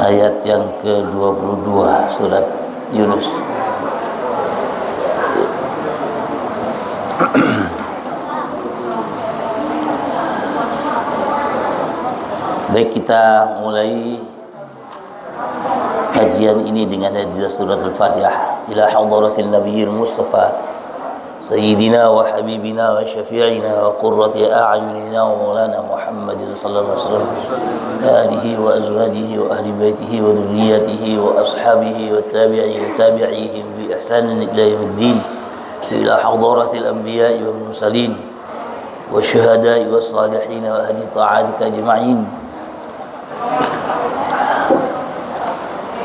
ayat yang ke-22 surat Yunus. Baik, kita mulai kajian ini dengan hadis surat Al-Fatihah. Ila hadratil nabiyil Mustafa Sayyidina wa habibina wa syafi'ina wa qurrati a'yunina wa maulana Muhammadin sallallahu alaihi wasallam alihi wa azwajihi wa ahli baitihi wa dhurriyyatihi wa ashabihi wa tabi'ihim bi ihsanin ila yaumiddin. Ila hadratil anbiya'i wal mursalin wa syuhada'i was salihin wa ahli ta'atika ajma'in.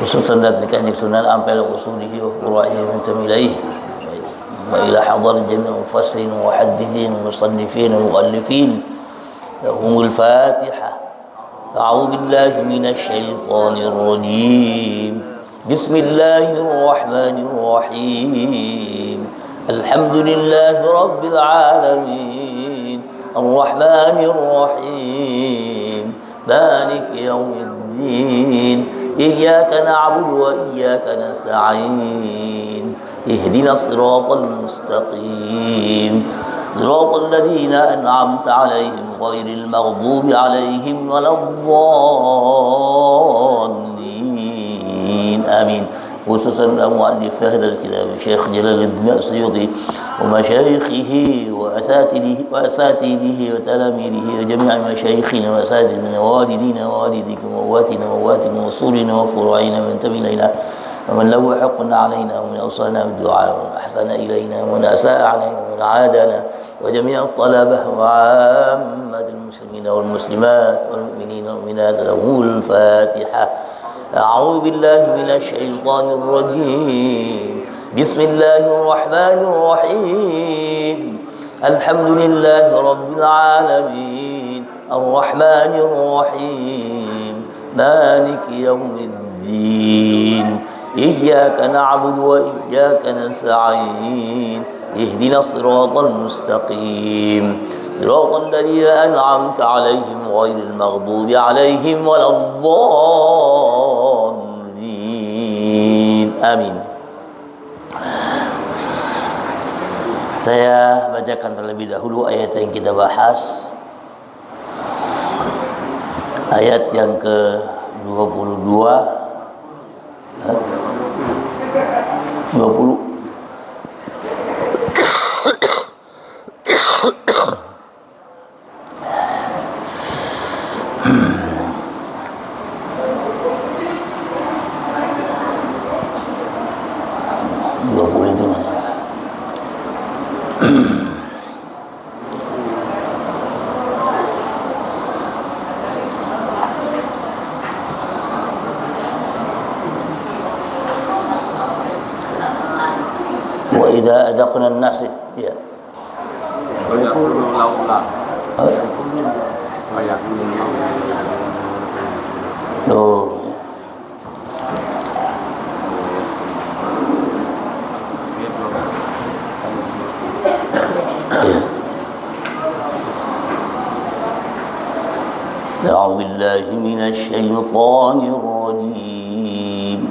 Khususan dari kanjeng Sunan Ampel usulihi wa furu'ihi wa tamilaihi wa ila hadar jami' mufassirin wa muhaddithin wa musannifin wa muallifin lahumul Fatihah. A'udzu billahi minasy syaithanir rajim. Bismillahirrahmanirrahim. Alhamdulillahi rabbil alamin. Arrahmanir rahim. Maliki yaumiddin. إياك نعبد وإياك نستعين اهدنا الصراط المستقيم صراط الذين أنعمت عليهم غير المغضوب عليهم ولا الضالين آمين. خصوصا مؤلف هذا الكتاب الشيخ جلال الدين السيوطي ومشايخه وأساتذته وتلاميذه وجميع مشايخنا وأساتذتنا ووالدينا ووالديكم وواتنا وواتنا وصولنا وفروعنا من تبين إلى ومن له حق علينا ومن أوصانا بالدعاء ومن أحسن إلينا ومن أساء علينا ومن عادنا وجميع الطلبة وعامة المسلمين والمسلمات والمؤمنين والمؤمنات لهم الفاتحة. أعوذ بالله من الشيطان الرجيم. بسم الله الرحمن الرحيم. الحمد لله رب العالمين الرحمن الرحيم مالك يوم الدين إياك نعبد وإياك نستعين اهدنا الصراط المستقيم صراط الذين أنعمت عليهم غير المغضوب عليهم ولا الضالين آمين. Saya bacakan terlebih dahulu ayat yang kita bahas. Ayat yang ke-22 20 itu wa idza adaqna an-nas ya أعوذ بالله من الشيطان الرجيم.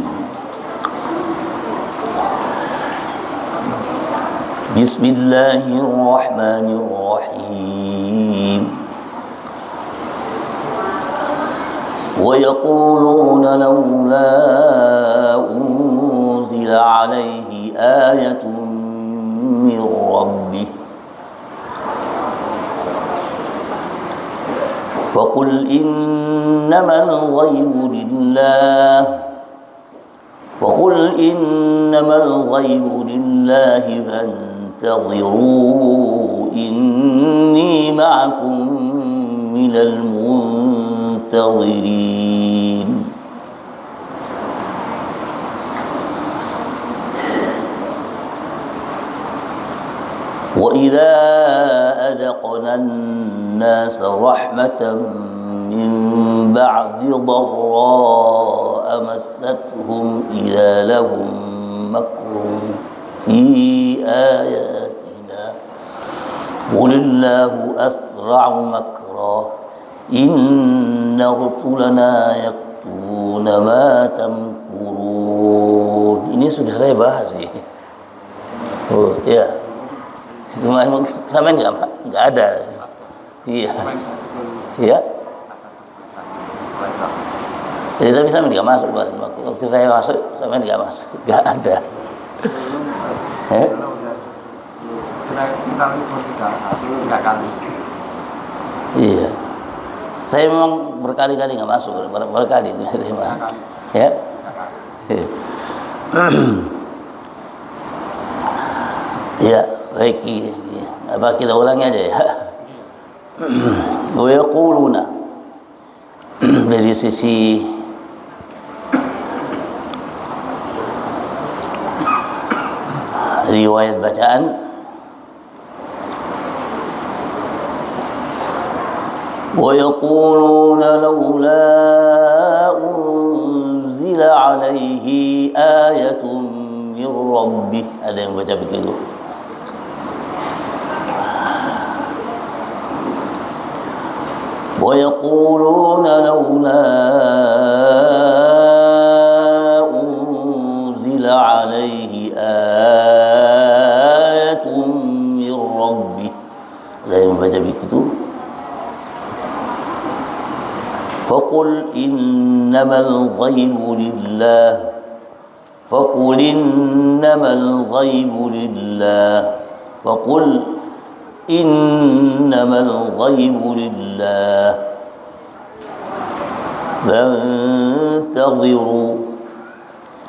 بسم الله الرحمن الرحيم. ويقولون لولا أنزل عليه آية من ربه وقل إنما الغيب لله فانتظروا إني معكم من المنتظرين. وإذا أذقنا الناس رحمة من بعد ضراء مستهم إذا لهم مكر في آياتنا قل الله أسرع مكرا إن رسلنا يكتبون yaktubuna ma tamkurun. Ini sudah saya bahas ini. Oh ya, gimana sampai nggak ada. Iya, iya. Jadi tapi sampai nggak masuk waktu saya masuk sampai nggak masuk, nggak ada. Iya. Saya memang berkali-kali nggak masuk, berkali ya. Ya, baik. Apa kita ulangi aja ya. Wa yaquluna dari sisi riwayat bacaan wa yaquluna laula unzila alaihi ayatun min rabbih, ada yang baca begitu. Wa yaquluna laula unzila alaihi ayatun min rabbih, ada yang baca begitu. فقل إنما الغيب لله فقل إنما الغيب لله فقل إنما الغيب لله فانتظروا,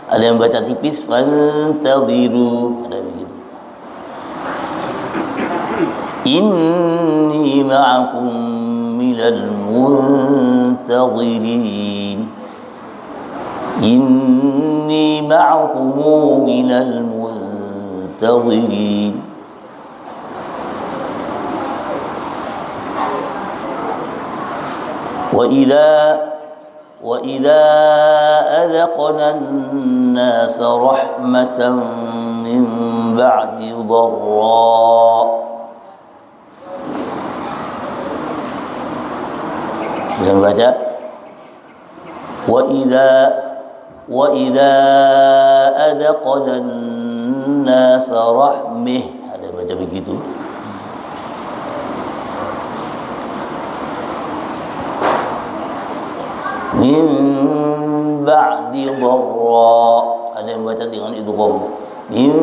ada yang baca tipis فانتظروا, ada begitu. Inni ma'akum minal muntazirin, inni ma'akum minal muntazirin. وإذا أذقنا الناس رحمة من بعد ضراء, bisa baca وإذا أذقنا الناس رحمة, ada baca begitu. Min ba'di dharra, ada yang baca dengan idgham. Min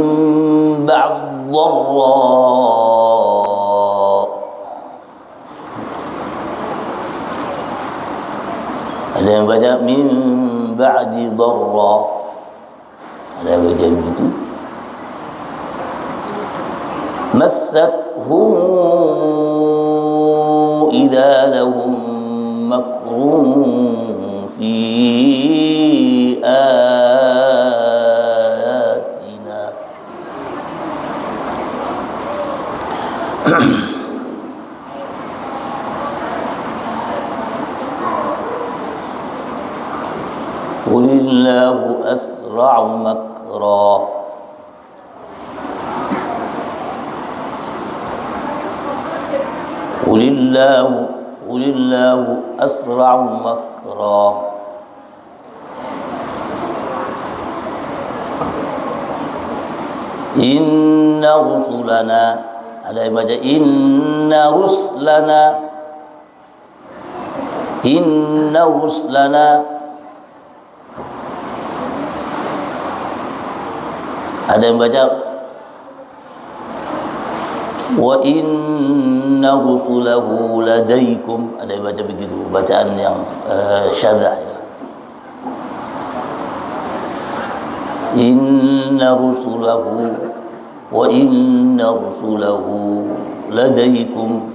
ba'di dharra, ada yang baca min ba'di dharra, ada yang baca begitu. Massathum idza lahum makrun fi ayatina. Qulillahu asra'u makra, Qulillahu asra'u makra. Inna rusulana, ada yang baca inna rusulana, inna rusulana, ada yang baca wa inna rusulahu ladaikum, ada yang baca begitu, bacaan yang syadzah ya. Inna rusulahu wa inna rusulahu ladaikum.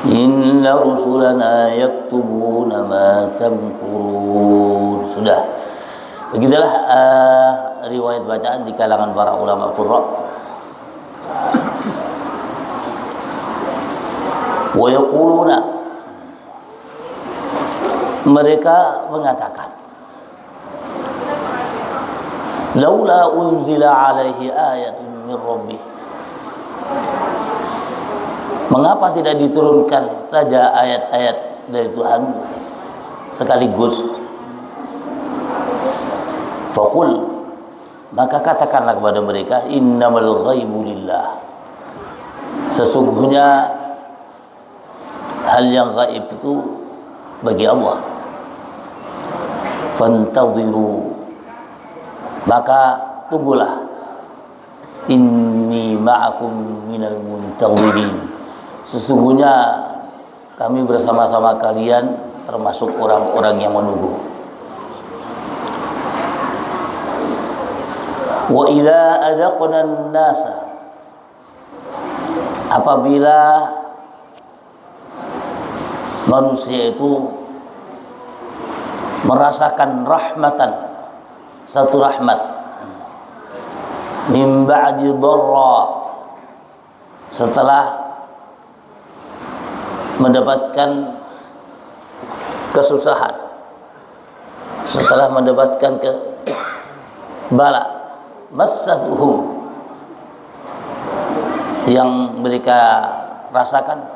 Inna rusulana yaktubuna ma tamkurun. Sudah. Begitulah riwayat bacaan di kalangan para ulama qurra. Wa yaquluna, mereka mengatakan, laula unzila alaihi ayatun min rabbih, mengapa tidak diturunkan saja ayat-ayat dari Tuhan sekaligus? Faqul, maka katakanlah kepada mereka, innamal ghaibu lillah, sesungguhnya hal yang gaib itu bagi Allah. Fantaziru, maka tunggulah, inni ma'akum minal muntazirin, sesungguhnya kami bersama-sama kalian termasuk orang-orang yang menunggu. Wa idza adaqna an-nasa, apabila manusia itu merasakan rahmatan, satu rahmat, min ba'di dharra, setelah mendapatkan kesusahan, setelah mendapatkan bala, massatuhum, yang mereka rasakan,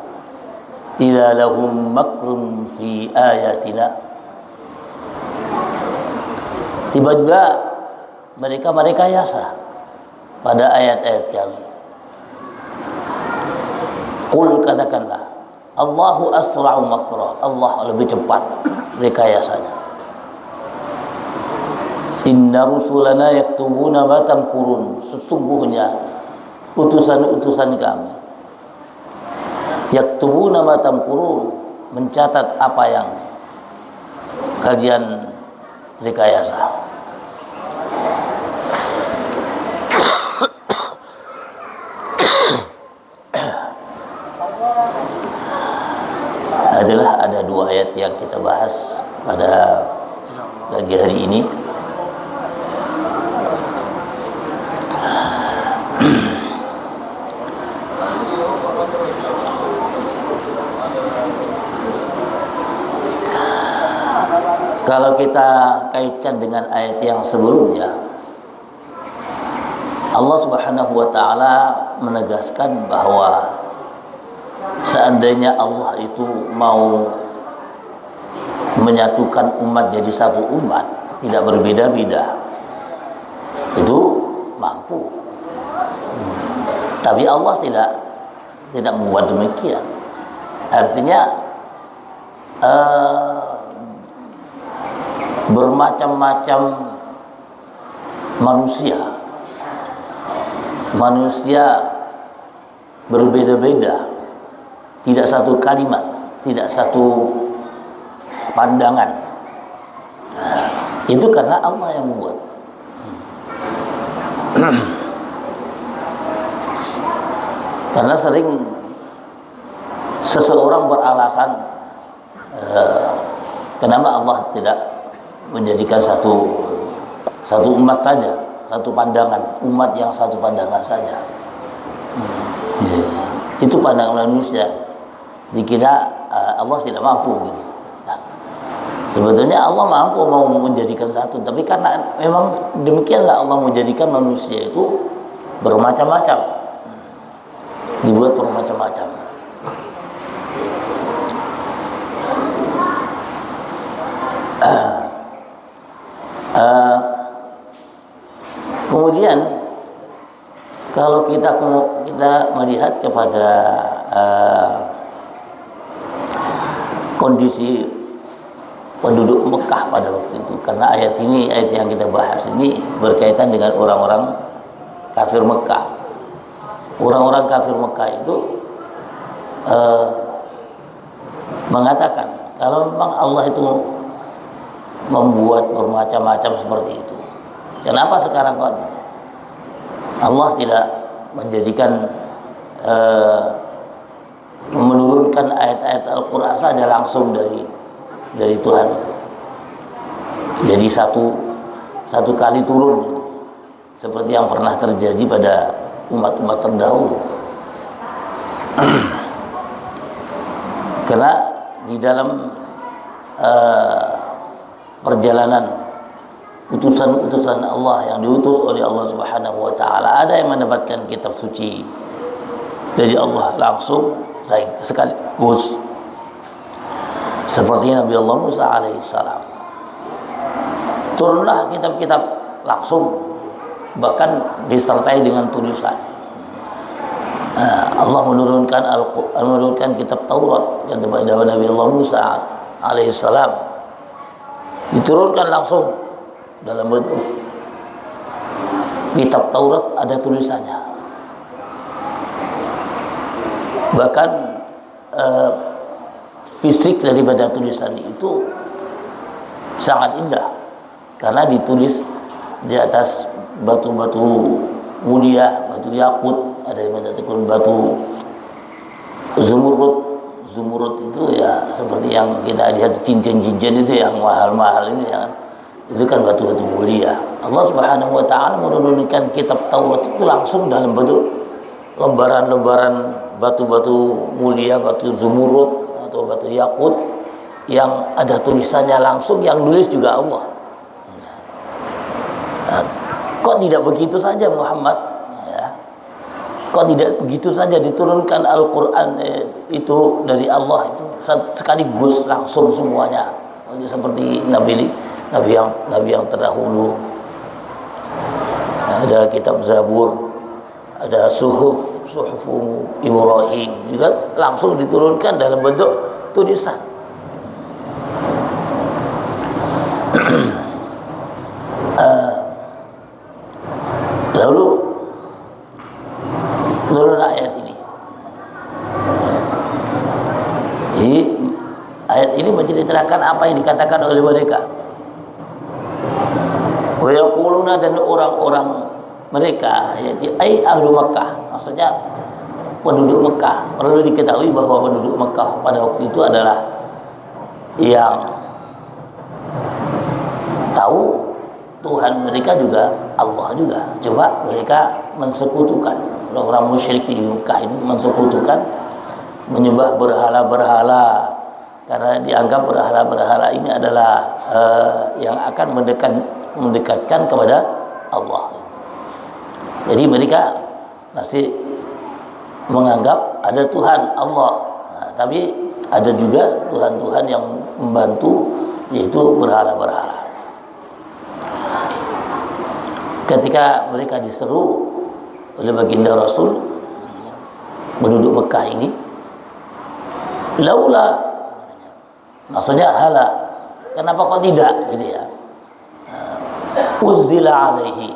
idza lahum makrun fi ayatina, tiba-tiba mereka merekayasa pada ayat-ayat kami. Qul, katakanlah, Allahu asra'u makra, Allah lebih cepat rekayasanya. Inna rusulana yaktubuna ma tamkurun, sesungguhnya utusan-utusan kami, yaktubuna ma tamkurun, mencatat apa yang kalian rekayasa. Ada dua ayat yang kita bahas pada pagi hari ini. Kalau kita kaitkan dengan ayat yang sebelumnya, Allah Subhanahu wa ta'ala menegaskan bahwa seandainya Allah itu mau menyatukan umat jadi satu umat, tidak berbeda-beda, itu mampu. Tapi Allah tidak membuat demikian. Artinya bermacam-macam manusia berbeda-beda, tidak satu kalimat, tidak satu pandangan. Itu karena Allah yang membuat. Karena sering seseorang beralasan, kenapa Allah tidak menjadikan satu umat saja, satu pandangan, umat yang satu pandangan saja. Itu pandangan manusia, dikira Allah tidak mampu gitu. Nah, sebetulnya Allah mampu mau menjadikan satu, tapi karena memang demikianlah Allah menjadikan manusia itu bermacam-macam, dibuat bermacam-macam. Kemudian kalau kita melihat kepada kondisi penduduk Mekah pada waktu itu, karena ayat yang kita bahas ini berkaitan dengan orang-orang kafir Mekah. Orang-orang kafir Mekah itu mengatakan kalau memang Allah itu membuat bermacam-macam seperti itu, kenapa sekarang kok Allah tidak menjadikan menurunkan ayat-ayat Al-Quran saja langsung dari Tuhan, jadi satu kali turun seperti yang pernah terjadi pada umat-umat terdahulu. Karena di dalam perjalanan utusan-utusan Allah yang diutus oleh Allah Subhanahu wa taala. Ada yang mendapatkan kitab suci dari Allah langsung sekaligus, seperti Nabi Allah Musa alaihissalam. Turunlah kitab-kitab langsung, bahkan disertai dengan tulisan. Allah menurunkan kitab Taurat yang kepada Nabi Allah Musa alaihissalam, diturunkan langsung dalam bentuk kitab Taurat, ada tulisannya. Bahkan fisik daripada tulisan itu sangat indah, karena ditulis di atas batu-batu mulia, batu yakut, ada yang mengatakan batu zumurud itu ya seperti yang kita lihat cincin-cincin itu yang mahal-mahal itu ya kan. Itu kan batu-batu mulia. Allah Subhanahu wa taala menurunkan kitab Taurat itu langsung dalam bentuk lembaran-lembaran batu-batu mulia, batu zumurud atau batu yakut yang ada tulisannya langsung, yang nulis juga Allah. Kok tidak begitu saja Muhammad? Ya. Kok tidak begitu saja diturunkan Al-Quran itu dari Allah itu sekaligus langsung semuanya, seperti Nabi yang terdahulu. Ada kitab Zabur, ada suhuf Ibrahim juga langsung diturunkan dalam bentuk tulisan. Lalu turun ayat ini. Jadi ayat ini menceritakan apa yang dikatakan oleh mereka. Wa yaquluna, dan orang-orang mereka, yaitu ahlu Makkah, maksudnya penduduk Makkah. Perlu diketahui bahwa penduduk Makkah pada waktu itu adalah yang tahu Tuhan mereka juga Allah juga. Coba mereka mensekutukan, orang-orang musyrik di Makkah itu mensekutukan, menyembah berhala-berhala, karena dianggap berhala-berhala ini adalah yang akan mendekatkan kepada Allah. Jadi mereka masih menganggap ada Tuhan Allah, tapi ada juga Tuhan-Tuhan yang membantu, yaitu berhala-berhala. Ketika mereka diseru oleh baginda Rasul, penduduk Mekah ini, laula, maksudnya hala, kenapa kok tidak, gitu ya, unzila alaihi,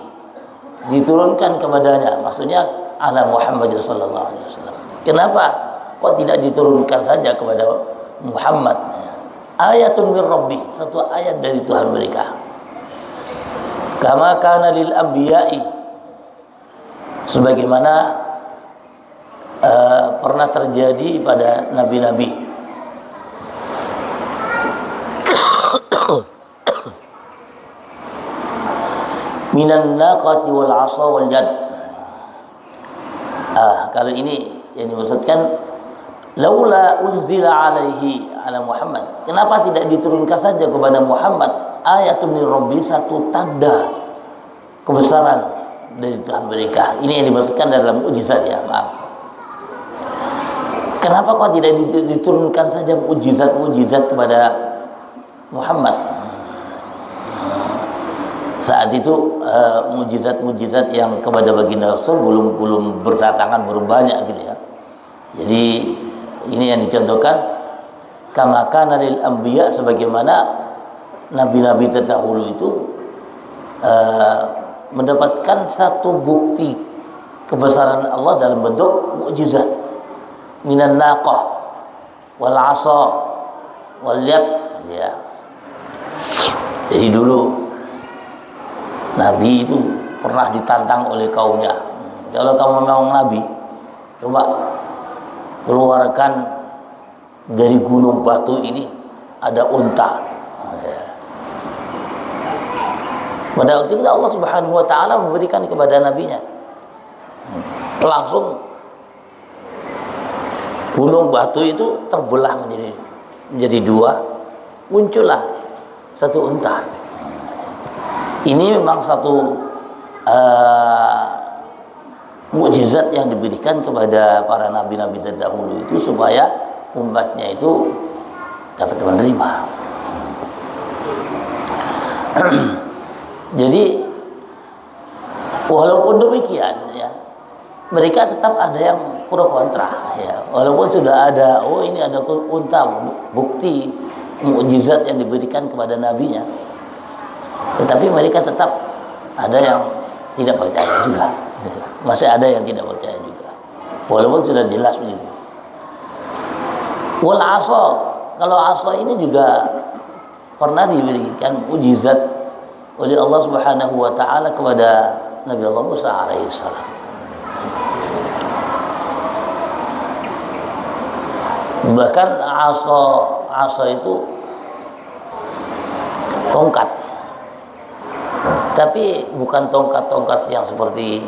diturunkan kepadanya, maksudnya ala Muhammad sallallahu alaihi wasallam. Kenapa kok tidak diturunkan saja kepada Muhammad? Ayatun min Rabbih, satu ayat dari Tuhan mereka. Kama kana lil anbiya'i, sebagaimana pernah terjadi pada nabi-nabi. Minan naqati wal 'asa wal yad. Kalau ini yang dimaksudkan laula unzila alaihi ala Muhammad. Kenapa tidak diturunkan saja kepada Muhammad ayatun min rabbi, satu tanda kebesaran dari Tuhan mereka. Ini yang dimaksudkan dalam mukjizat ya, maaf. Kenapa kok tidak diturunkan saja mukjizat kepada Muhammad? Saat itu mukjizat yang kepada baginda Rasul belum berdatangan, belum banyak gitu ya. Jadi ini yang dicontohkan, kama kana lil anbiya, sebagaimana nabi-nabi terdahulu itu mendapatkan satu bukti kebesaran Allah dalam bentuk mukjizat. Minan naqah wal 'asa wal yad, ya. Jadi dulu Nabi itu pernah ditantang oleh kaumnya. Kalau kamu memang Nabi, coba keluarkan dari gunung batu ini ada unta. Pada waktu itu Allah Subhanahu wa taala memberikan kepada nabinya. Langsung gunung batu itu terbelah menjadi dua, muncullah satu unta. Ini memang satu mukjizat yang diberikan kepada para nabi-nabi terdahulu itu supaya umatnya itu dapat menerima. Jadi walaupun demikian ya, mereka tetap ada yang pro kontra ya. Walaupun sudah ada, oh ini ada unta, bukti mukjizat yang diberikan kepada nabinya, tetapi mereka tetap ada yang tidak percaya juga. Masih ada yang tidak percaya juga, walaupun sudah jelas begitu. Wal asa, kalau asa ini juga pernah diberikan mukjizat oleh Allah Subhanahu wa taala kepada Nabi Allah Musa alaihissalam. Bahkan asa itu tongkat, tapi bukan tongkat-tongkat yang seperti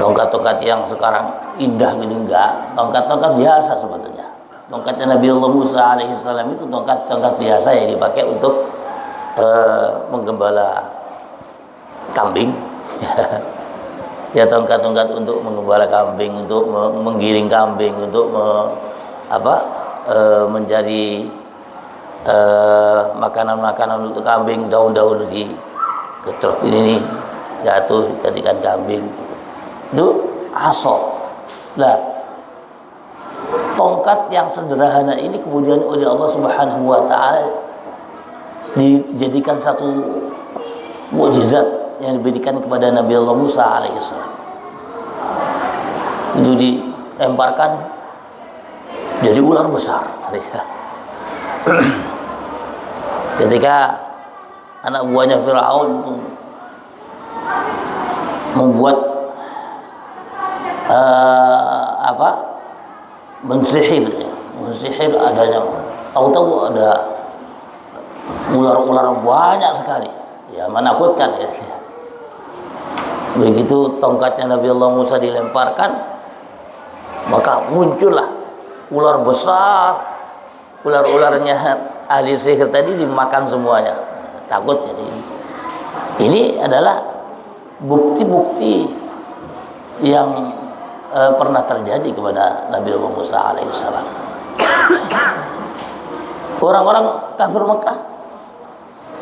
tongkat-tongkat yang sekarang indah gitu, enggak. Tongkat-tongkat biasa sebetulnya. Tongkatnya Nabi Allah Musa alaihissalam itu tongkat-tongkat biasa yang dipakai untuk menggembala kambing. Ya, tongkat-tongkat untuk menggembala kambing, untuk menggiring kambing, untuk mencari makanan-makanan untuk kambing, daun-daun di ketrok ini jatuh dikasihkan kambing. Itu asa. Nah, tongkat yang sederhana ini kemudian oleh Allah Subhanahu wa taala dijadikan satu mukjizat yang diberikan kepada Nabi Allah Musa alaihissalam. Itu dilemparkan jadi ular besar. Ketika anak buahnya Firaun membuat mensihir adanya, tahu-tahu ada ular-ular banyak sekali, ya menakutkan ya. Begitu tongkatnya Nabi Allah Musa dilemparkan, maka muncullah ular besar. Ular-ularnya ahli sihir tadi dimakan semuanya, takut. Jadi ini adalah bukti-bukti yang pernah terjadi kepada Nabi Allah Musa alaihissalam. Orang-orang kafir Mekah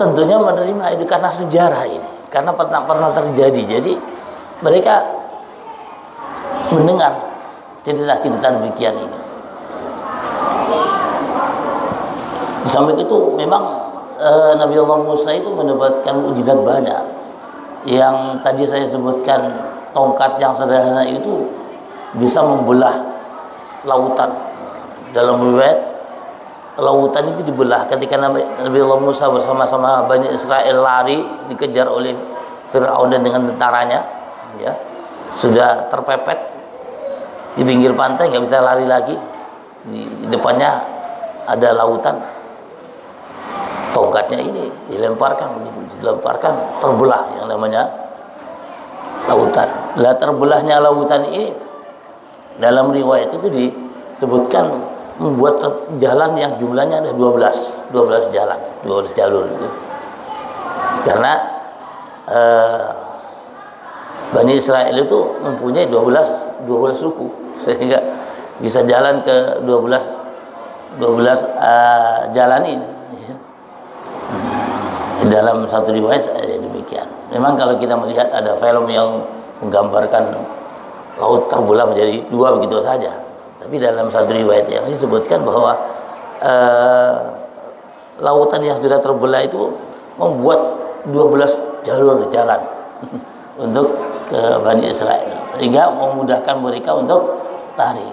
tentunya menerima itu karena sejarah ini, karena pernah terjadi. Jadi mereka mendengar cerita-cerita demikian ini. Di samping itu memang Nabi Allah Musa itu mendapatkan mukjizat banyak. Yang tadi saya sebutkan, tongkat yang sederhana itu bisa membelah lautan. Dalam riwayat, lautan itu dibelah ketika Nabi Allah Musa bersama-sama Bani Israel lari dikejar oleh Firaun dan dengan tentaranya, ya, sudah terpepet di pinggir pantai, nggak bisa lari lagi. Di depannya ada lautan. Tongkatnya ini dilemparkan, terbelah yang namanya lautan. Lah, terbelahnya lautan ini dalam riwayat itu disebutkan membuat jalan yang jumlahnya ada 12 jalan, 12 jalur itu. Karena Bani Israel itu mempunyai 12 suku, sehingga bisa jalan ke 12 jalan ini. Dalam satu riwayat demikian. Memang kalau kita melihat ada film yang menggambarkan laut terbelah menjadi dua begitu saja. Tapi dalam satu riwayat yang disebutkan bahwa lautan yang sudah terbelah itu membuat 12 jalur jalan untuk ke Bani Israel, sehingga memudahkan mereka untuk lari.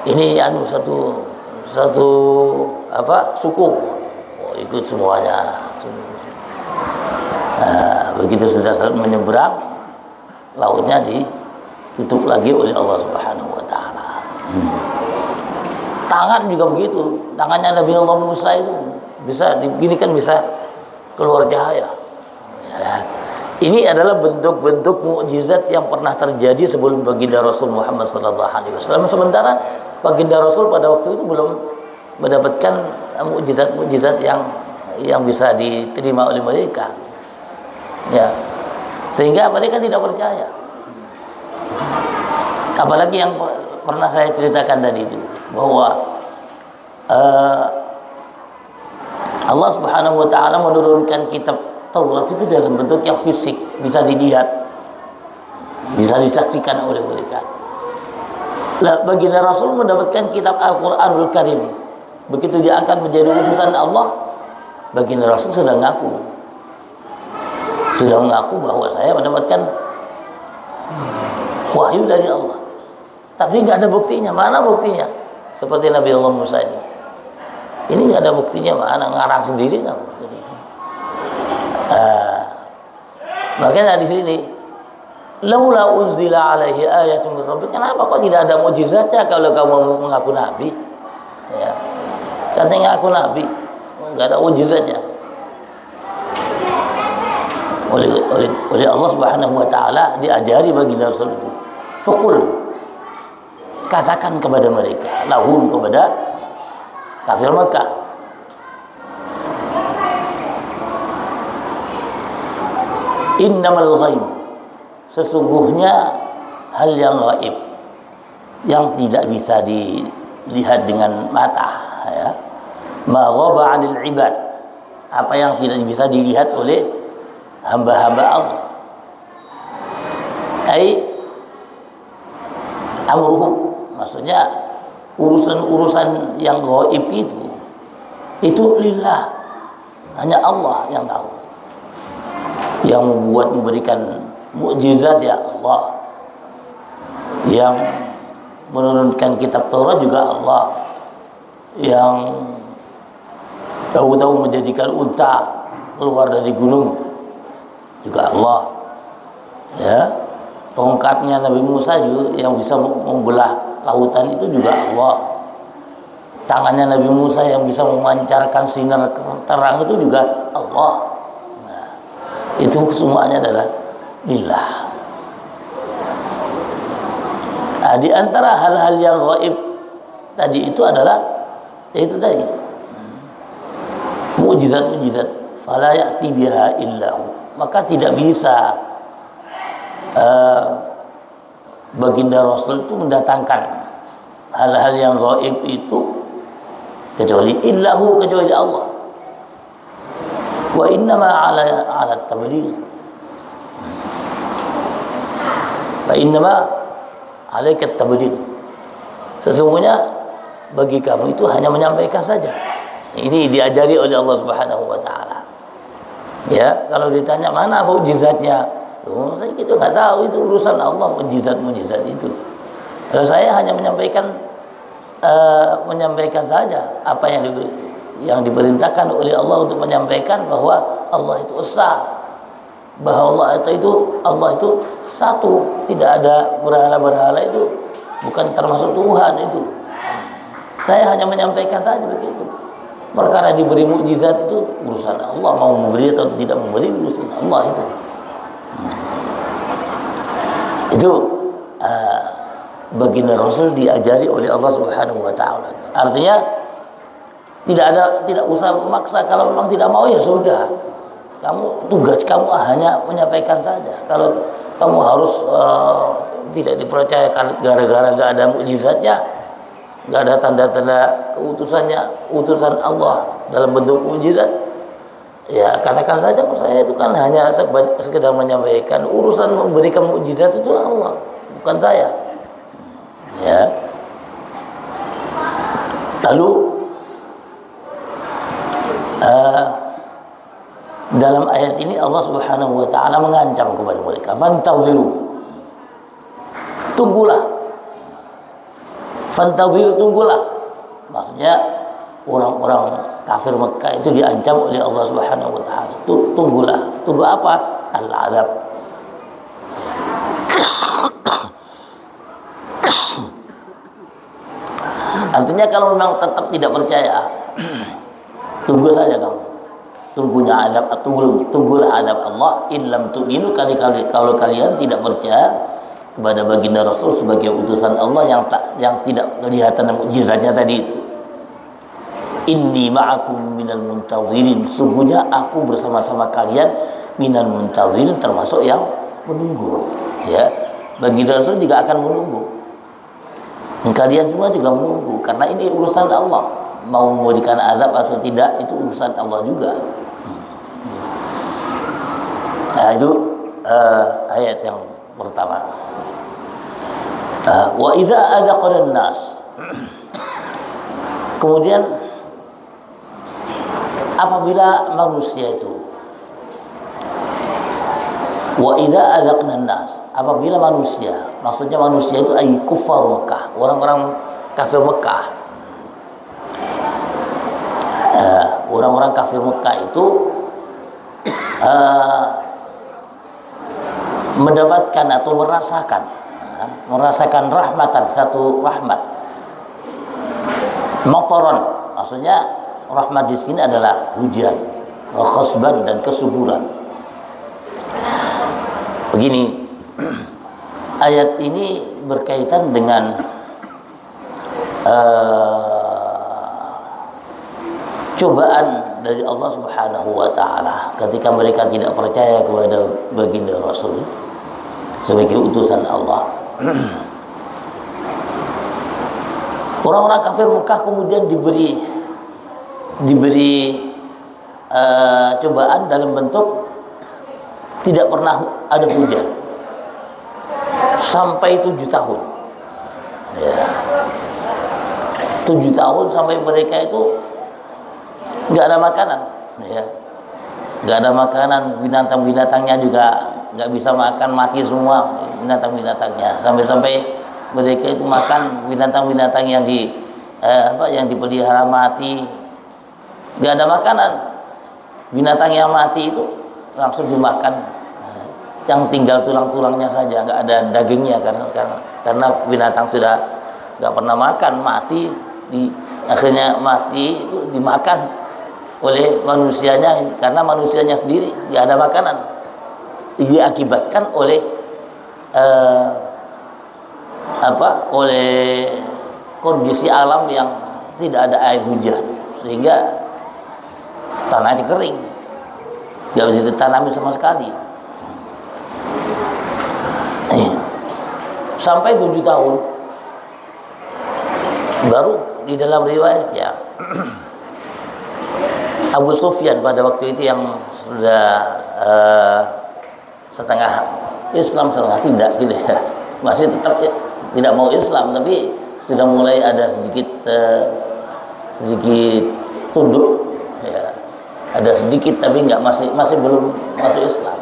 Ini satu suku, ikut semuanya. Begitu sudah menyeberang, lautnya ditutup lagi oleh Allah Subhanahu wa taala. Tangan juga begitu. Tangannya Nabi Allah Musa itu bisa diginikan, bisa keluar cahaya. Ini adalah bentuk-bentuk mukjizat yang pernah terjadi sebelum baginda Rasul Muhammad sallallahu alaihi wasallam. Sementara baginda Rasul pada waktu itu mendapatkan mukjizat-mukjizat yang bisa diterima oleh mereka. Ya. Sehingga mereka tidak percaya. Apalagi yang pernah saya ceritakan tadi itu, bahwa Allah Subhanahu wa taala menurunkan kitab Taurat itu dalam bentuk yang fisik, bisa dilihat, bisa disaksikan oleh mereka. Lah baginda Rasul mendapatkan kitab Al-Qur'anul Karim. Begitu diangkat menjadi utusan Allah, baginda Rasul sudah mengaku bahwa saya mendapatkan wahyu dari Allah. Tapi nggak ada buktinya. Mana buktinya? Seperti Nabi Allah Musa ini. Ini nggak ada buktinya, mana ngarang sendiri kan? Makanya di sini, laula unzila alaihi ayatun min rabbik. Kenapa kok tidak ada mukjizatnya kalau kamu mengaku nabi? Ya. Katanya ngaku nabi, nggak ada mukjizatnya. Oleh Allah Subhanahu wa taala diajari bagi Rasul itu. Faqul, katakan kepada mereka, lahum, kepada kafir Makkah, innamal ghaib, sesungguhnya hal yang gaib, yang tidak bisa dilihat dengan mata, ya. Ma ghaba 'anil ibad, apa yang tidak bisa dilihat oleh hamba-hamba Allah. Ai amruhum, maksudnya urusan-urusan yang gaib itu lillah, hanya Allah yang tahu. Yang memberikan mukjizat ya Allah, yang menurunkan kitab Taurat juga Allah, yang tahu-tahu menjadikan unta keluar dari gunung juga Allah, ya. Tongkatnya Nabi Musa juga yang bisa membelah lautan itu juga Allah. Tangannya Nabi Musa yang bisa memancarkan sinar terang itu juga Allah. Nah, itu semuanya adalah lillah. Nah, di antara hal-hal yang gaib tadi itu adalah yaitu tadi mukjizat-mukjizat, fala ya'ti biha illahu, maka tidak bisa baginda Rasul itu mendatangkan hal-hal yang gaib itu kecuali illahu, kecuali Allah. Wa innama ala tabligh, wa innama alaika tabligh, sesungguhnya bagi kamu itu hanya menyampaikan saja. Ini diajari oleh Allah Subhanahu wa taala. Ya, kalau ditanya mana mukjizatnya, saya gitu nggak tahu, itu urusan Allah mukjizat itu. Kalau saya hanya menyampaikan saja apa yang diperintahkan oleh Allah untuk menyampaikan bahwa Allah itu esa, bahwa Allah itu satu, tidak ada berhala-berhala, itu bukan termasuk Tuhan itu. Saya hanya menyampaikan saja begitu. Perkara diberi mukjizat itu urusan Allah, mau memberi atau tidak memberi urusan Allah itu. Itu baginda Rasul diajari oleh Allah Subhanahu wa taala. Artinya tidak usah memaksa. Kalau memang tidak mau ya sudah. Tugas kamu hanya menyampaikan saja. Kalau kamu harus tidak dipercayakan gara-gara enggak ada mukjizatnya, enggak ada tanda-tanda utusan Allah dalam bentuk mukjizat, ya katakan saja, saya itu kan hanya sekedar menyampaikan. Urusan memberikan mukjizat itu Allah, bukan saya. Ya. Lalu dalam ayat ini Allah Subhanahu wa taala mengancam kepada mereka, "Fantaziru." Tunggulah. Fantaziru, tunggulah. Maksudnya orang-orang kafir Mekah itu diancam oleh Allah Subhanahu wa taala. Tunggulah. Tunggu apa? Al-azab. Artinya kalau memang tetap tidak percaya, tunggu saja kamu. Tunggulah azab Allah. Illam tu'minu, kalau kalian tidak percaya kepada baginda Rasul sebagai utusan Allah yang tidak kelihatan mukjizatnya tadi itu. Inni ma'akum minal muntadhirin, sungguhnya aku bersama-sama kalian minal muntadhirin, termasuk yang menunggu. Ya, baginda Rasul juga akan menunggu. Dan kalian semua juga menunggu, karena ini urusan Allah. Mau memberikan azab atau tidak itu urusan Allah juga. Nah, itu ayat yang pertama. Wa idza adaqana nas. Kemudian apabila manusia itu, wa idza adaqna nas, apabila manusia, maksudnya manusia itu ay kufar Mekah, orang-orang kafir Mekah. Orang-orang kafir Mekah itu mendapatkan atau merasakan rahmatan, satu rahmat. Mataran, maksudnya rahmat di sini adalah hujan, khasban dan kesuburan. Begini, ayat ini berkaitan dengan cobaan dari Allah Subhanahu wa taala ketika mereka tidak percaya kepada baginda Rasul sebagai utusan Allah. Orang-orang kafir Mekah kemudian diberi cobaan dalam bentuk tidak pernah ada hujan sampai 7 tahun. Ya. 7 tahun sampai mereka itu nggak ada makanan, ya. Nggak ada makanan, binatang-binatangnya juga nggak bisa makan, mati semua binatang-binatangnya. Sampai-sampai mereka itu makan binatang-binatang yang yang dipelihara mati, nggak ada makanan. Binatang yang mati itu langsung dimakan, yang tinggal tulang-tulangnya saja, nggak ada dagingnya karena binatang sudah nggak pernah makan, mati, akhirnya mati itu dimakan oleh manusianya, karena manusianya sendiri nggak ada makanan. Diakibatkan oleh oleh kondisi alam yang tidak ada air hujan, sehingga tanahnya kering, nggak bisa ditanami sama sekali. Sampai 7 tahun baru di dalam riwayat ya Abu Sufyan pada waktu itu yang sudah setengah Islam setengah tidak gitu ya, masih tetap tidak mau Islam, tapi sudah mulai ada sedikit tunduk ya, ada sedikit tapi masih belum masuk Islam.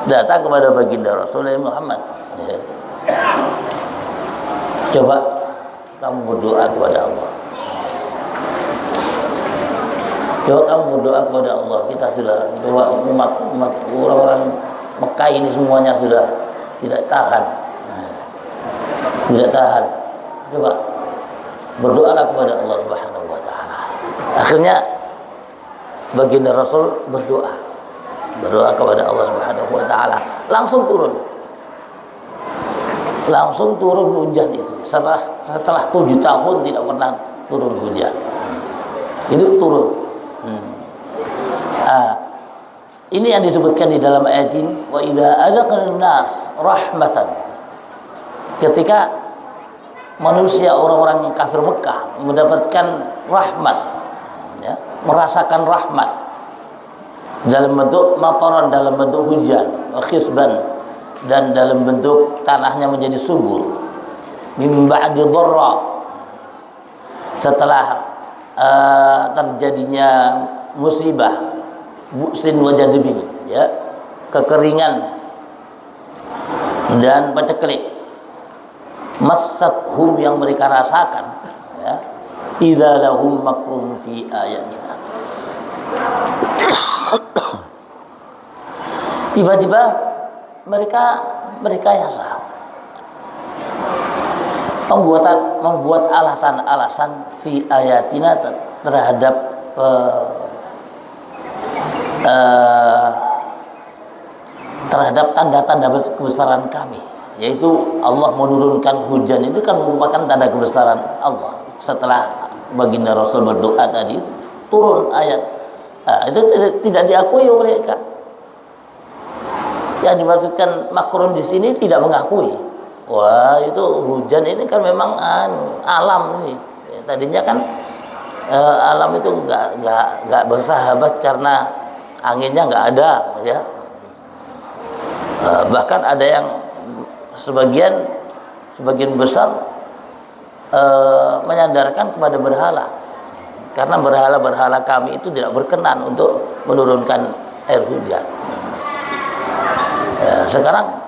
Datang kepada baginda Rasulullah Muhammad ya. Coba kamu berdoa kepada Allah. Coba kamu berdoa kepada Allah. Kita sudah umat orang-orang Mekah ini semuanya sudah tidak tahan. Tidak tahan. Coba berdoalah kepada Allah Subhanahu wa taala. Akhirnya baginda Rasul berdoa kepada Allah Subhanahu wa taala, langsung turun hujan itu. Setelah 7 tahun tidak pernah turun hujan. Itu turun. Ini yang disebutkan di dalam ayat ini, wa idza adzaqna nas rahmatan. Ketika manusia, orang-orang kafir Mekah mendapatkan rahmat ya, merasakan rahmat dalam bentuk mataran, dalam bentuk hujan, khisban, dan dalam bentuk tanahnya menjadi subur, min ba'di dharra, setelah terjadinya musibah, bu'sin wa jadbin ya, kekeringan dan paceklik, massatuhum yang mereka rasakan ya, idza lahum makrun fi ayatina. Tiba-tiba mereka yasa membuat alasan-alasan fi ayatina terhadap terhadap tanda-tanda kebesaran kami, yaitu Allah menurunkan hujan. Itu kan merupakan tanda kebesaran Allah. Setelah baginda Rasul berdoa tadi itu turun ayat. Itu tidak diakui oleh mereka. Yang dimaksudkan makrun di sini tidak mengakui. Wah, itu hujan ini kan memang alam ini. Tadinya kan alam itu nggak bersahabat karena anginnya nggak ada, ya. Bahkan ada yang sebagian besar menyandarkan kepada berhala, karena berhala kami itu tidak berkenan untuk menurunkan air hujan. Sekarang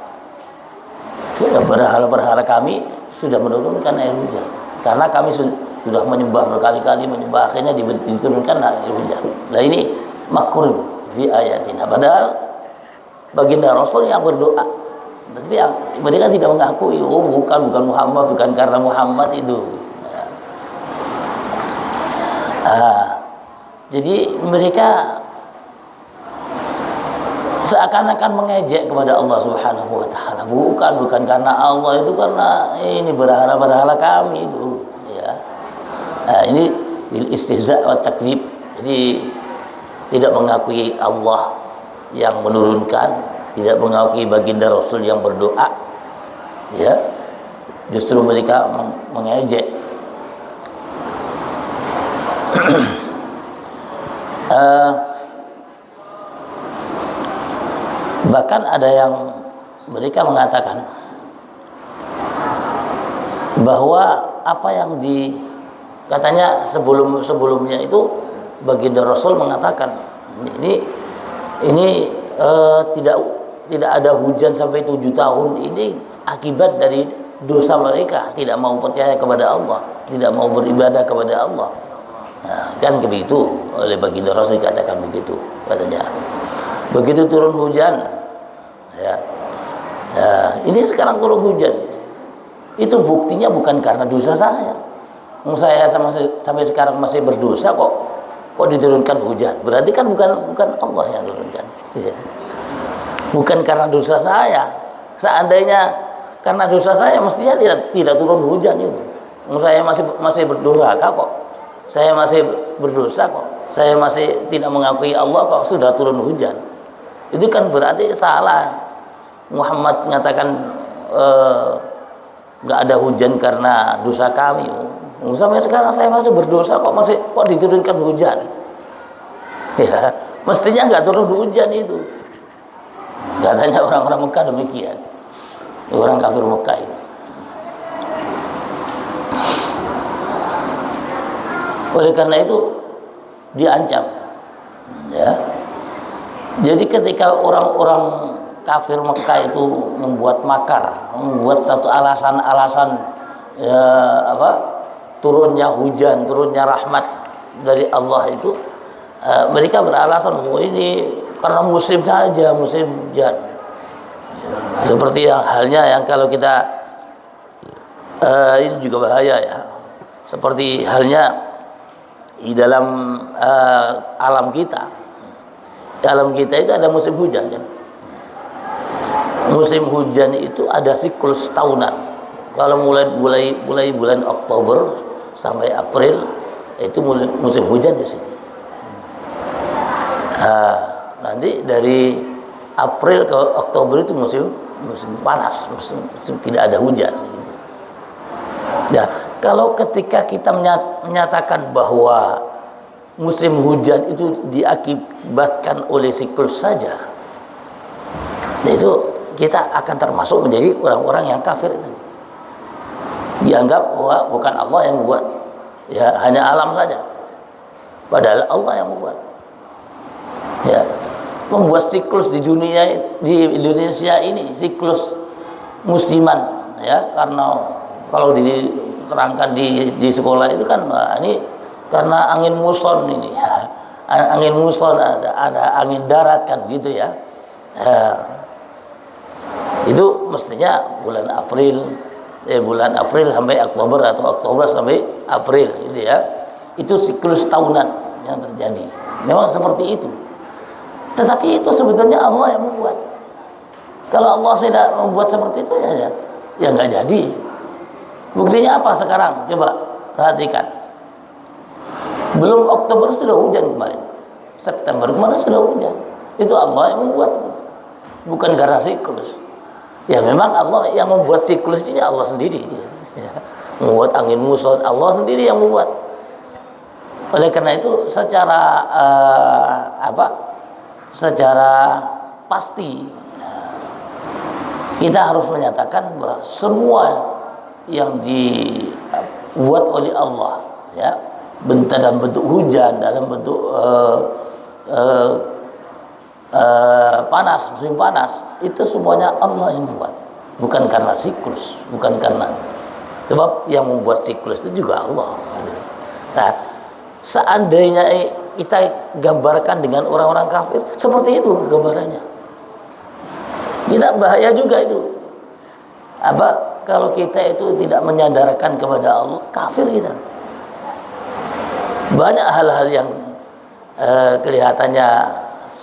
berhala kami sudah menurunkan air hujan, karena kami sudah menyembah berkali-kali, akhirnya diturunkan air hujan. Nah, ini makrun fi ayatina, padahal baginda Rasul yang berdoa, tapi mereka tidak mengakui. Bukan Muhammad, bukan karena Muhammad itu. Jadi mereka seakan-akan mengejek kepada Allah Subhanahu wa taala. Bukan karena Allah itu, karena ini berhala kami itu, ya. Ini bil istihza' wa taklib. Jadi tidak mengakui Allah yang menurunkan, tidak mengakui baginda Rasul yang berdoa, ya. Justru mereka mengejek. Bahkan ada yang mereka mengatakan bahwa apa yang katanya sebelumnya itu baginda Rasul mengatakan ini tidak ada hujan sampai 7 tahun, ini akibat dari dosa mereka, tidak mau percaya kepada Allah, tidak mau beribadah kepada Allah. Nah, kan begitu oleh baginda Rasul, dikatakan begitu katanya. Begitu turun hujan, ya, ini sekarang turun hujan, itu buktinya bukan karena dosa saya. Saya sampai sekarang masih berdosa kok diturunkan hujan. Berarti kan bukan Allah yang turunkan, ya. Bukan karena dosa saya. Seandainya karena dosa saya, mestinya tidak turun hujan itu. Saya masih berdurhaka kok. Saya masih berdosa kok. Saya masih tidak mengakui Allah kok sudah turun hujan. Itu kan berarti salah. Muhammad mengatakan nggak ada hujan karena dosa kami. Sampai sekarang saya masih berdosa kok diturunkan hujan. Ya, mestinya nggak turun hujan itu. Katanya orang-orang Mekah demikian. Orang kafir Mekah itu. Oleh karena itu diancam, ya. Jadi ketika orang-orang kafir Mekah itu membuat makar, membuat satu alasan-alasan, ya, turunnya hujan, turunnya rahmat dari Allah itu, mereka beralasan ini karena musim saja, musim hujan. Seperti halnya yang kalau kita ini juga bahaya, ya. Seperti halnya di dalam alam kita. Dalam kita itu ada musim hujan, kan? Musim hujan itu ada siklus tahunan. Kalau mulai bulan Oktober sampai April itu musim hujan di sini. Nanti dari April ke Oktober itu musim panas, musim tidak ada hujan. Ya, kalau ketika kita menyatakan bahwa musim hujan itu diakibatkan oleh siklus saja, itu kita akan termasuk menjadi orang-orang yang kafir. Dianggap bahwa bukan Allah yang membuat, ya hanya alam saja, padahal Allah yang membuat. Ya, membuat siklus di Indonesia ini, siklus musiman, ya, karena kalau diterangkan di sekolah itu kan, ini karena angin muson ini, angin muson, ada angin darat kan gitu, ya. Itu mestinya bulan April sampai Oktober atau Oktober sampai April, gitu, ya. Itu siklus tahunan yang terjadi. Memang seperti itu. Tetapi itu sebetulnya Allah yang membuat. Kalau Allah tidak membuat seperti itu, ya nggak jadi. Buktinya apa sekarang? Coba perhatikan. Belum Oktober sudah hujan kemarin. September kemarin sudah hujan. Itu Allah yang membuat, bukan karena siklus. Ya memang Allah yang membuat siklus ini Allah sendiri. Ya. Membuat angin muson Allah sendiri yang membuat. Oleh karena itu secara secara pasti kita harus menyatakan bahwa semua yang dibuat oleh Allah, ya, dalam bentuk hujan, dalam bentuk panas, musim panas, itu semuanya Allah yang membuat, bukan karena siklus, bukan karena, sebab yang membuat siklus itu juga Allah. Nah, seandainya kita gambarkan dengan orang-orang kafir, seperti itu gambarannya. Kita bahaya juga itu. Kalau kita itu tidak menyadarkan kepada Allah, kafir kita. Banyak hal-hal yang kelihatannya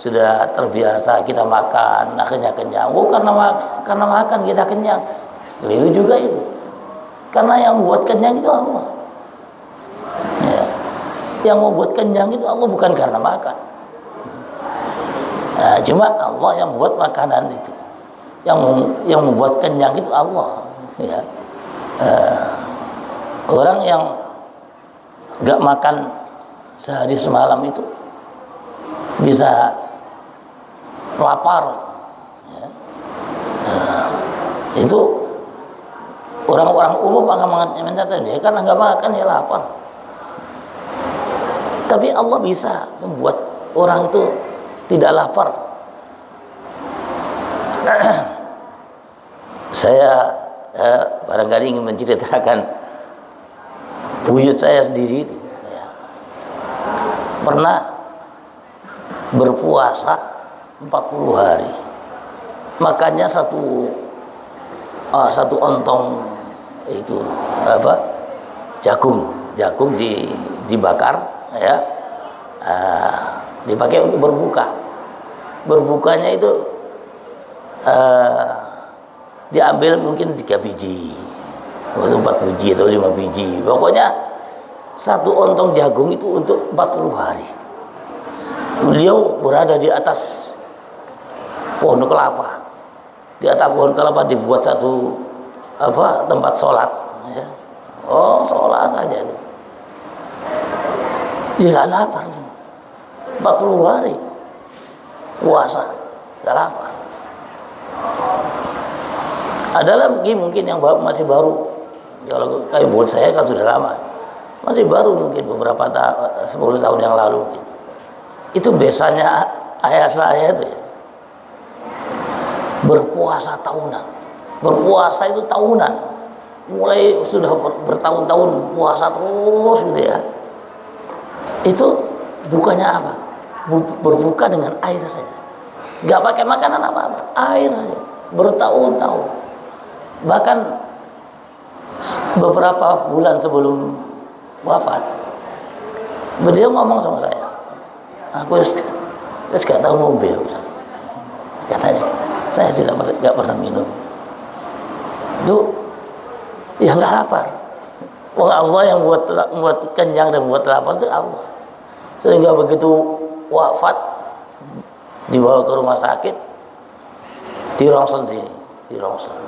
sudah terbiasa kita makan, akhirnya kenyang. Karena makan kita kenyang. Keliru juga itu. Karena yang membuat kenyang itu Allah. Ya. Yang membuat kenyang itu Allah, bukan karena makan. Nah, cuma Allah yang membuat makanan itu. Yang membuat kenyang itu Allah. Ya. Orang yang gak makan sehari semalam itu bisa lapar, ya. Itu orang-orang umum akan mengatakan dia karena nggak makan ya lapar. Tapi Allah bisa membuat orang itu tidak lapar. Saya barangkali ingin menceritakan buyut saya sendiri, ya. Pernah berpuasa 40 hari, makannya satu ontong itu jagung dibakar, ya, dipakai untuk berbukanya itu diambil mungkin 3 biji atau 4 biji atau 5 biji, pokoknya satu ontong jagung itu untuk 40 hari. Beliau berada di atas pohon kelapa. Di atas pohon kelapa dibuat satu tempat sholat, ya. Oh, sholat saja. Dia nggak lapar. 40 hari puasa, nggak lapar. Ada lagi mungkin yang masih baru. Kalau kayak buat saya kan sudah lama. Masih baru mungkin beberapa 10 tahun yang lalu. Itu biasanya ayah saya itu, ya, berpuasa tahunan. Berpuasa itu tahunan. Mulai sudah bertahun-tahun puasa terus gitu, ya. Itu bukannya apa? Berbuka dengan air saja. Gak pakai makanan apa-apa, air saja. Bertahun-tahun. Bahkan beberapa bulan sebelum wafat, beliau ngomong sama saya, aku gak tahu mobil, katanya. Saya gak pernah minum. Itu ya gak lapar. Allah yang buat kenyang dan buat lapar itu Allah. Sehingga begitu wafat, dibawa ke rumah sakit, dirongsong sini, dirongsong.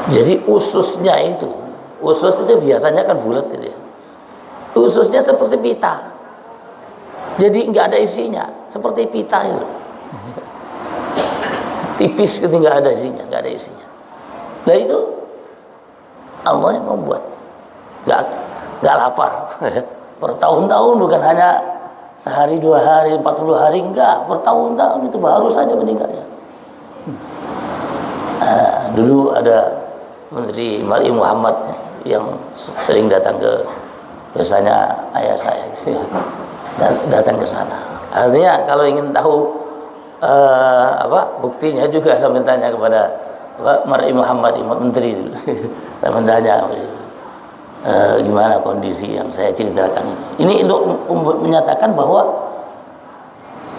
Jadi ususnya itu biasanya kan bulat gitu, ya. Ususnya seperti pita. Jadi nggak ada isinya, seperti pita itu. Tipis gitu, nggak ada isinya. Nah itu Allah yang membuat, nggak lapar. Bertahun-tahun, bukan hanya sehari, 2 hari, 40 hari, enggak. Bertahun-tahun itu baru saja meninggalnya. Dulu ada Menteri Mari Muhammad yang sering datang ke desanya ayah saya, dan datang ke sana. Artinya kalau ingin tahu buktinya juga saya tanya kepada Mari Muhammad, Menteri itu. Saya mentanya gimana kondisi yang saya ceritakan ini untuk menyatakan bahwa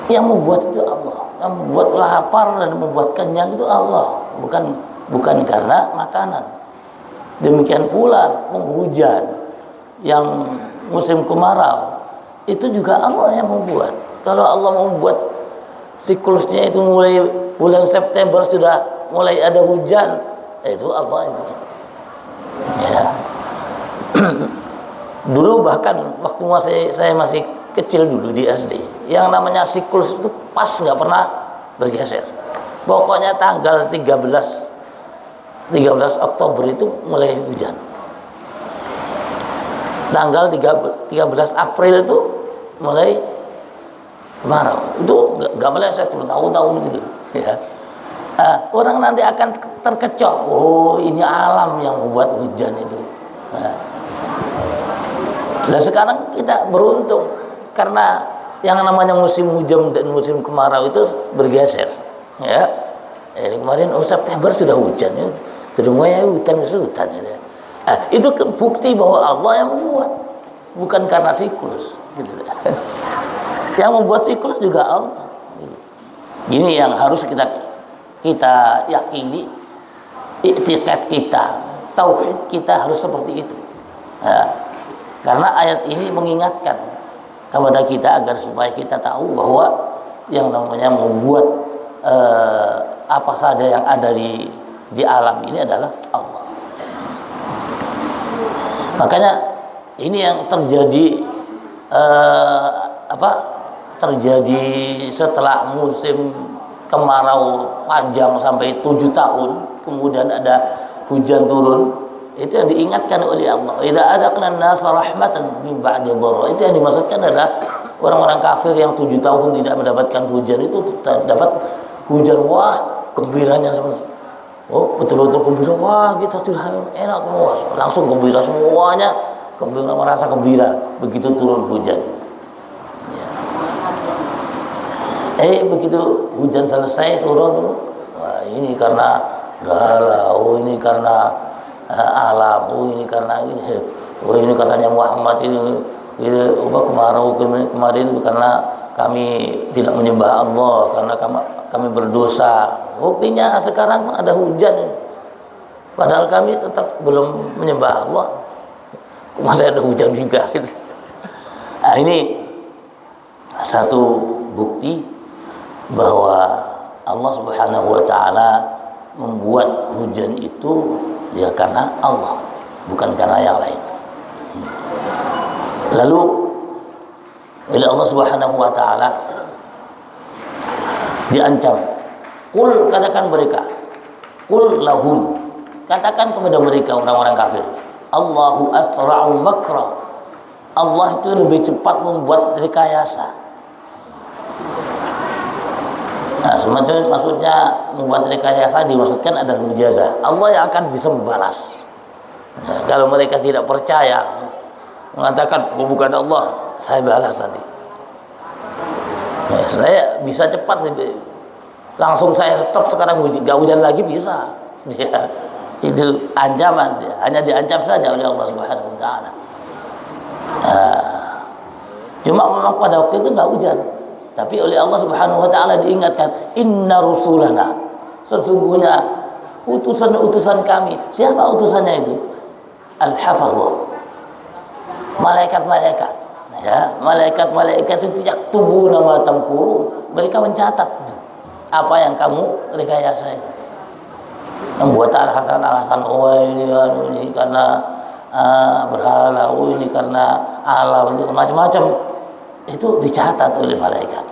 yang membuat itu Allah, yang membuat lapar dan membuat kenyang itu Allah, bukan karena makanan. Demikian pula penghujan yang musim kemarau itu juga Allah yang membuat. Kalau Allah membuat siklusnya itu mulai bulan September sudah mulai ada hujan, itu Allah yang bikin. Ya. Dulu bahkan waktu saya masih kecil dulu di SD, yang namanya siklus itu pas nggak pernah bergeser. Pokoknya tanggal 13 Oktober itu mulai hujan. Tanggal 13 April itu mulai kemarau. Itu nggak meleset bertahun-tahun gitu. Ya. Orang nanti akan terkecoh. Oh, ini alam yang membuat hujan itu. Nah, sekarang kita beruntung karena yang namanya musim hujan dan musim kemarau itu bergeser. Ya. Ini kemarin September sudah hujan ya. Sudah mulai hutan. Ya. Itu bukti bahwa Allah yang membuat, bukan karena siklus. Gitu. Yang membuat siklus juga Allah. Ini yang harus kita yakini, i'tiqad kita, tauhid kita harus seperti itu. Karena ayat ini mengingatkan kepada kita agar supaya kita tahu bahwa yang namanya membuat apa saja yang ada di alam ini adalah Allah. Makanya ini yang terjadi terjadi setelah musim kemarau panjang sampai 7 tahun, kemudian ada hujan turun, itu yang diingatkan oleh Allah. Idza adaqna an-nasa rahmatan min ba'di dharra. Itu yang dimaksudkan adalah orang-orang kafir yang 7 tahun tidak mendapatkan hujan itu dapat hujan, wah gembiranya sebenarnya. Oh, betul-betul gembira, wah kita sudah enak semua, langsung gembira semuanya, gembira, merasa gembira begitu turun hujan. Ya. Begitu hujan selesai turun, wah ini karena galau, oh ini karena alam, oh ini karena ini, oh ini katanya Muhammad ini kemarau kemarin itu karena kami tidak menyembah Allah, karena kami berdosa. Buktinya sekarang ada hujan, padahal kami tetap belum menyembah Allah, masih ada hujan juga. Nah, ini satu bukti bahwa Allah Subhanahu wa Ta'ala membuat hujan itu ya karena Allah, bukan karena yang lain. Lalu oleh Allah Subhanahu wa Ta'ala diancam, qul, katakan mereka, qul lahum, katakan kepada mereka orang-orang kafir, Allahu asra'u makra, Allah itu lebih cepat membuat rekayasa. Nah, maksudnya membuat rekayasa dimaksudkan adalah mujazah. Allah yang akan bisa membalas. Nah, kalau mereka tidak percaya, mengatakan bukan Allah, saya balas nanti. Nah, saya bisa cepat, langsung saya stop sekarang, gak hujan lagi bisa. Ya, itu ancaman, hanya diancam saja oleh Allah Subhanahu wa Ta'ala. Cuma memang pada waktu itu gak hujan, tapi oleh Allah Subhanahu wa Ta'ala diingatkan, inna rusulana, sesungguhnya utusan-utusan kami. Siapa utusannya itu? Al-hafadhah, malaikat-malaikat. Ya, malaikat-malaikat itu yaktubuna ma tamkurun, mereka mencatat itu, apa yang kamu rekayasa itu. Membuat alasan-alasan, oh ini karena berhala, oh ini karena alam, itu macam-macam, itu dicatat oleh malaikat,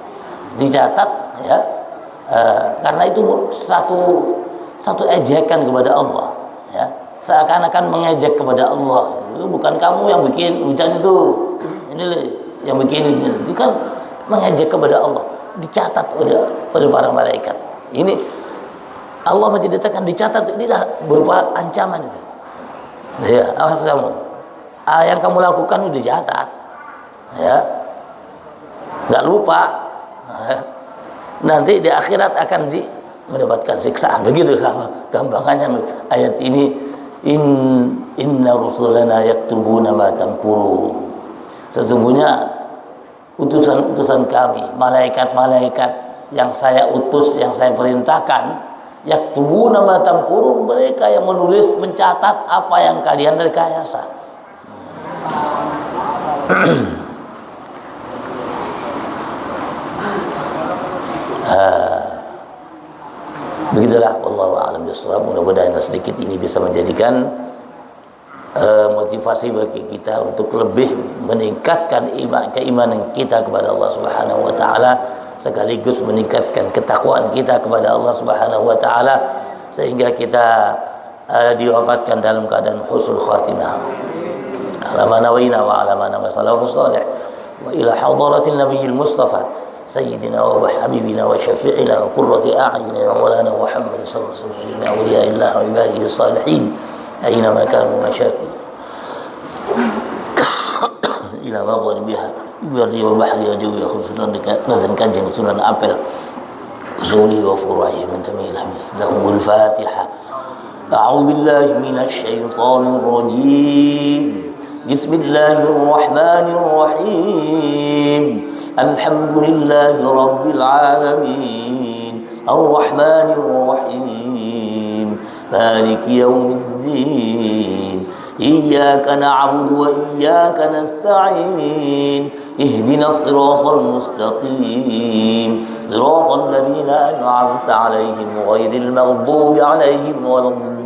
dicatat ya, karena itu satu ejekan kepada Allah, ya, seakan-akan mengejek kepada Allah. Itu bukan kamu yang bikin hujan itu, ini yang bikin itu kan mengejek kepada Allah, dicatat oleh para malaikat. Ini Allah menceritakan dicatat, ini dah berupa ancaman itu. Ya, awas kamu, yang kamu lakukan itu dicatat, ya, nggak lupa. Nanti di akhirat akan mendapatkan siksaan. Begitu gampangannya ayat ini. Inna rusulana yaktubuna ma tamkurun. Sesungguhnya utusan-utusan kami, malaikat-malaikat yang saya utus, yang saya perintahkan, yaktubuna ma tamkurun, mereka yang menulis, mencatat apa yang kalian rekayasa. Begitulah, wallahu a'lam bishawab. Mudah-mudahan sedikit ini bisa menjadikan motivasi bagi kita untuk lebih meningkatkan keimanan kita kepada Allah Subhanahu wa taala, sekaligus meningkatkan ketakwaan kita kepada Allah Subhanahu wa taala, sehingga kita diwafatkan dalam keadaan husnul khatimah. Ala ma nawina wa ala ma nama salafus salih wa ila hadratil nabiyil mustafa sayyidina wa habibina wa syafi'ina wa qurrati a'yunina wa maulana Muhammad sallallahu alaihi wasallam awliyaillah wa ibadihi salihin aina ma kanu masyaqi ila mabghar biha barri wa bahri wa jawi khususan nazan kanjeng sunan apel usuli wa furu'i min tamil lahumul fatiha. A'udzu billahi minasy syaithanir rajim. Bismillahir rahmanir rahim. Alhamdulillahi rabbil alamin. Ar-rahmanir rahim. Maliki yaumiddin. Iyyaka na'budu wa iyyaka nasta'in. Ihdinas siratal mustaqim. Siratal ladzina an'amta 'alaihim ghairil maghdubi 'alaihim waladdallin.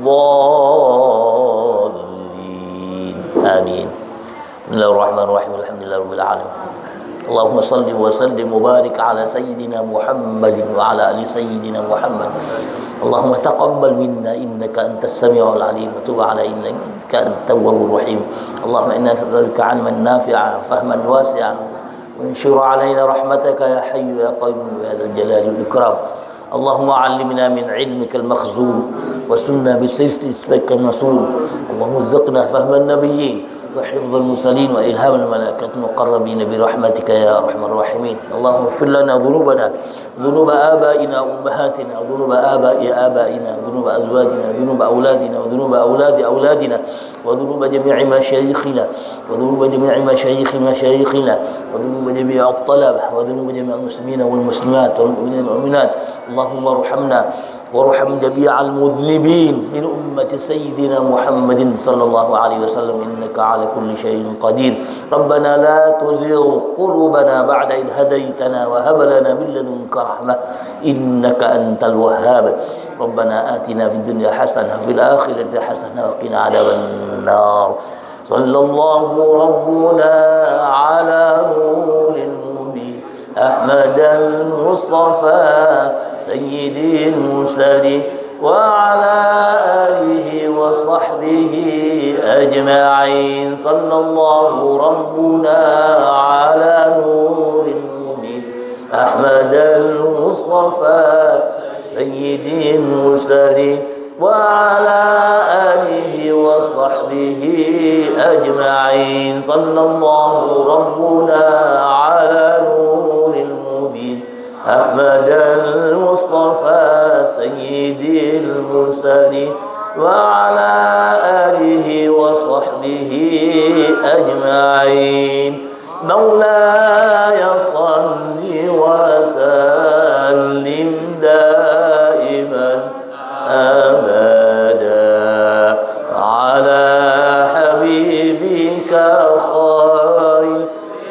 Amin. Bismillahirrahmanirrahim. Alhamdulillahirabbil alamin. Allahumma salli wa sallim wa barik ala sayyidina Muhammadin wa ala ali sayyidina Muhammad. Allahumma taqabbal minna innaka antas samiul alim wa tub ala innaka antat tawwabur rahim. Allahumma inna nas'aluka 'ilman nafi'an fahman wasi'an wa anshur 'alaina rahmataka ya hayyu ya qayyum ya dzal jalali wal ikram. Allahumma 'allimna min 'ilmika al-makhzun wa sunna bi sayfika al-masul. Allahumma rzuqna fahman nabiyyin وحفظ المرسلين وإلهام الملائكة المقربين برحمتك يا أرحم الراحمين. اللهم اغفر لنا ذنوبنا ذنوب آبائنا وأمهاتنا وذنوب آبائنا ذنوب أزواجنا ذنوب أولادنا وذنوب أولاد أولادنا وذنوب جميع مشايخنا وذنوب جميع مشايخنا وذنوب جميع الطلبة وذنوب جميع المسلمين والمسلمات والمؤمنين والمؤمنات. اللهم ارحمنا وارحم جميع المذنبين من أمة سيدنا محمد صلى الله عليه وسلم إنك على كل شيء قدير. ربنا لا تزغ قلوبنا بعد إذ هديتنا وهب لنا من لدنك رحمة إنك أنت الوهاب. ربنا آتنا في الدنيا حسنة وفي الآخرة حسنة وقنا عذاب النار. صلى الله ربنا على نور المبين أحمد المصطفى سيد المرسلين وعلى آله وصحبه أجمعين. صلى الله ربنا على نور المبين أحمد المصطفى سيد المرسلين وعلى آله وصحبه أجمعين. صلى الله ربنا على نور المبين أحمد المصطفى سيد المرسلين وعلى آله وصحبه أجمعين. مولاي صل وسلم دائما أبدا على حبيبك خير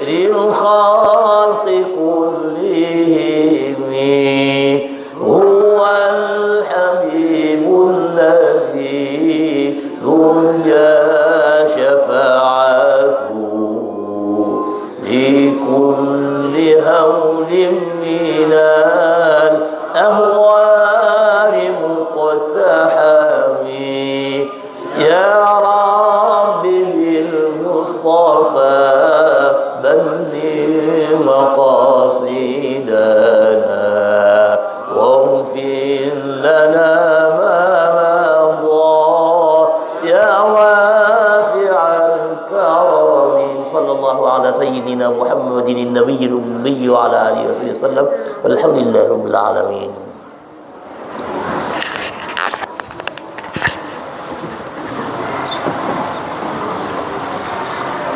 الخلق كلهم. هو الحبيب الذي ترجى شفاعته لكل هول من الأهوال مقتحم. يا رب بالمصطفى بلغ مقاصدنا واغفر لنا ما مضى يا واسع الكرم. صلى الله على سيدنا محمد النبي الأمي وعلى آله وصحبه وسلم والحمد لله رب العالمين.